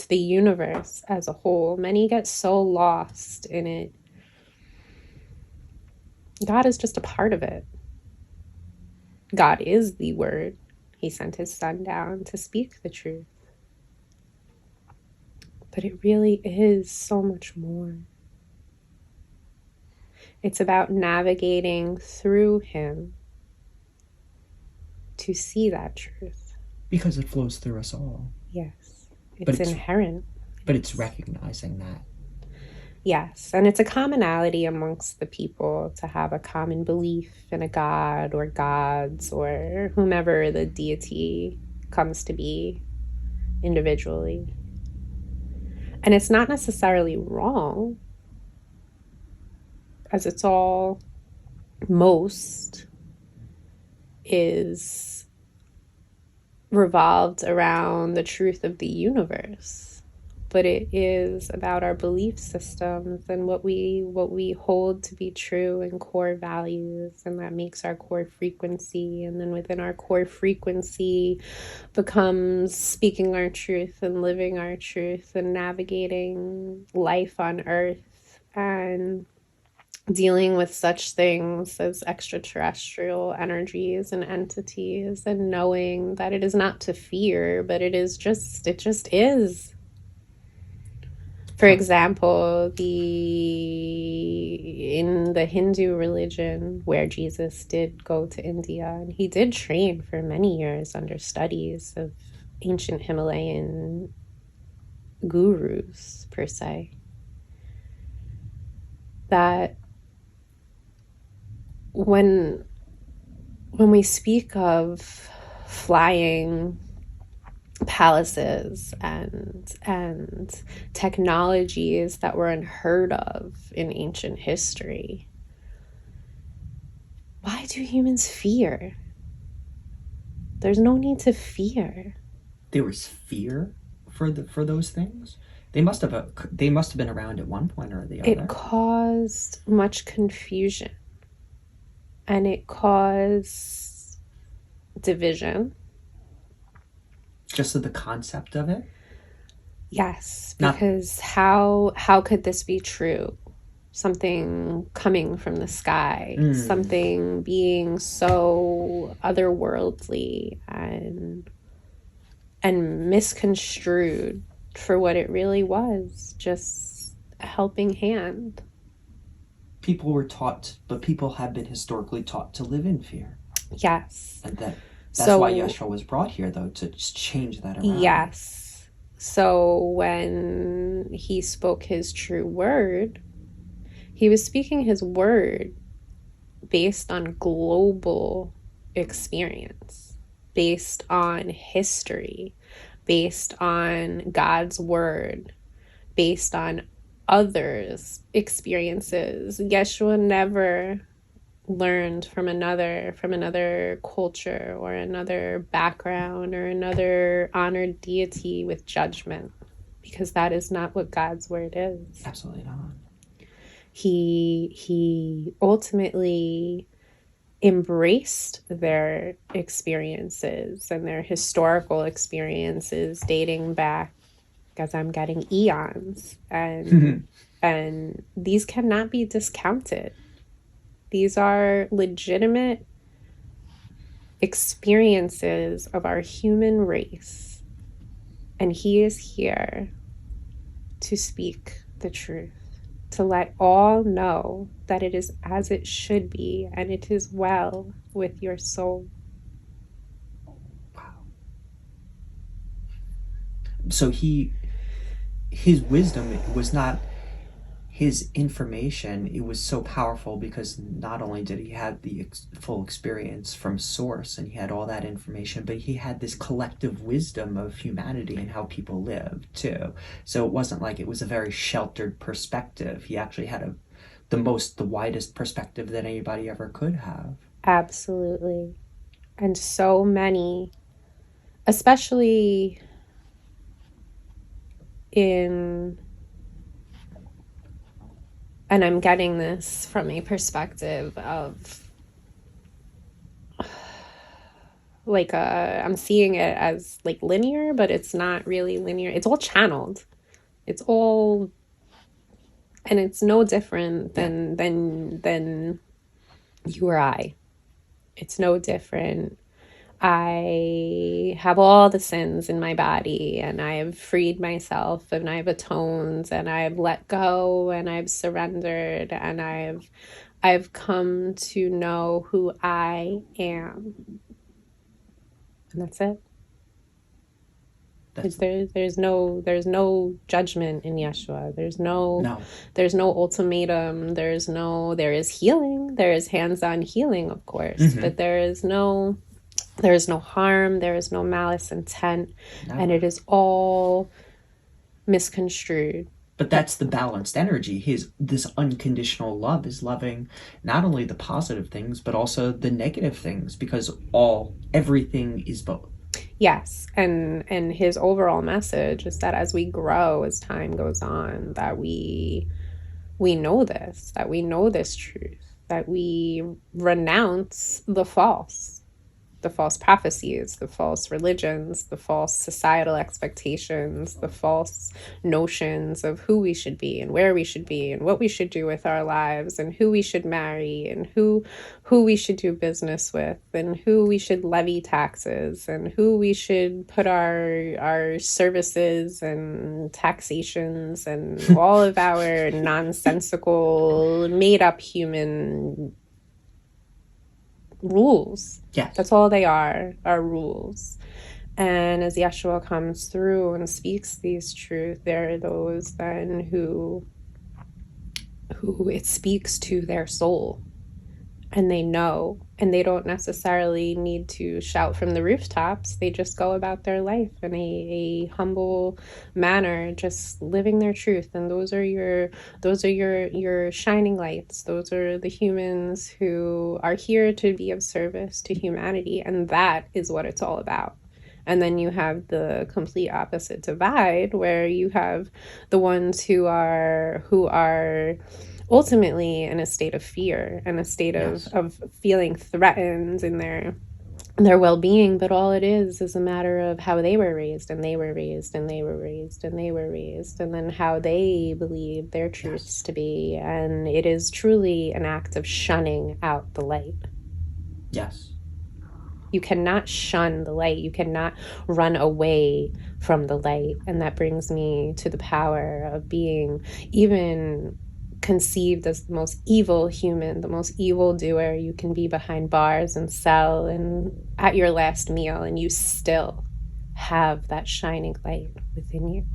the universe as a whole. Many get so lost in it. God is just a part of it. God is the Word. He sent his Son down to speak the truth. But it really is so much more. It's about navigating through him to see that truth. Because it flows through us all. Yes. It's inherent. But it's recognizing that. Yes, and it's a commonality amongst the people to have a common belief in a god or gods or whomever the deity comes to be individually. And it's not necessarily wrong, as it's all, most is revolved around the truth of the universe. But it is about our belief systems and what we hold to be true and core values, and that makes our core frequency. And then within our core frequency becomes speaking our truth and living our truth and navigating life on earth and dealing with such things as extraterrestrial energies and entities, and knowing that it is not to fear, but it just is. For example, in the Hindu religion, where Jesus did go to India, and he did train for many years under studies of ancient Himalayan gurus, per se, that when we speak of flying palaces and technologies that were unheard of in ancient history, why do humans fear? There's no need to fear. There was fear for those things? They must have been around at one point or the other. It caused much confusion, and it caused division. Just the concept of it? Yes, because how could this be true? Something coming from the sky, something being so otherworldly and misconstrued for what it really was, just a helping hand. People were taught, but people have been historically taught to live in fear. Yes. And that's why Yeshua was brought here, though, to change that around. Yes. So when he spoke his true word, he was speaking his word based on global experience, based on history, based on God's word, based on others' experiences. Yeshua never learned from another culture or another background or another honored deity with judgment, because that is not what God's word is. Absolutely not. He ultimately embraced their experiences and their historical experiences dating back, as I'm getting, eons, and and these cannot be discounted. These are legitimate experiences of our human race, and he is here to speak the truth, to let all know that it is as it should be, and it is well with your soul. Wow. So his wisdom was not his information. It was so powerful because not only did he have the full experience from source and he had all that information, but he had this collective wisdom of humanity and how people live too. So it wasn't like it was a very sheltered perspective. He actually had the widest perspective that anybody ever could have. Absolutely. And so many, especially and I'm getting this from a perspective of like I'm seeing it as like linear, but it's not really linear. It's all channeled. It's all, and it's no different than you or I. It's no different. I have all the sins in my body, and I have freed myself, and I've atoned, and I've let go, and I've surrendered, and I've come to know who I am. And that's it. There's no judgment in Yeshua. There's no ultimatum. There is healing. There is hands-on healing, of course, but there is no harm. There is no malice intent, and it is all misconstrued. But that's the balanced energy. This unconditional love is loving not only the positive things, but also the negative things, because everything is both. Yes, and his overall message is that as we grow, as time goes on, that we know this, truth, that we renounce the false prophecies, the false religions, the false societal expectations, the false notions of who we should be and where we should be and what we should do with our lives and who we should marry and who we should do business with and who we should levy taxes and who we should put our services and taxations and all of our nonsensical made up human rules. Yes. That's all they are rules. And as Yeshua comes through and speaks these truths, there are those then who it speaks to their soul, and they know, and they don't necessarily need to shout from the rooftops. They just go about their life in a humble manner, just living their truth. And those are your shining lights. Those are the humans who are here to be of service to humanity, and that is what it's all about. And then you have the complete opposite divide, where you have the ones who are ultimately in a state of fear and a state of feeling threatened in their well-being, but all it is a matter of how they were raised, and they were raised, and they were raised, and they were raised, and then how they believe their truths to be. And it is truly an act of shunning out the light. Yes. You cannot shun the light. You cannot run away from the light. And that brings me to the power of being even conceived as the most evil human, the most evil doer. You can be behind bars and cell and at your last meal, and you still have that shining light within you.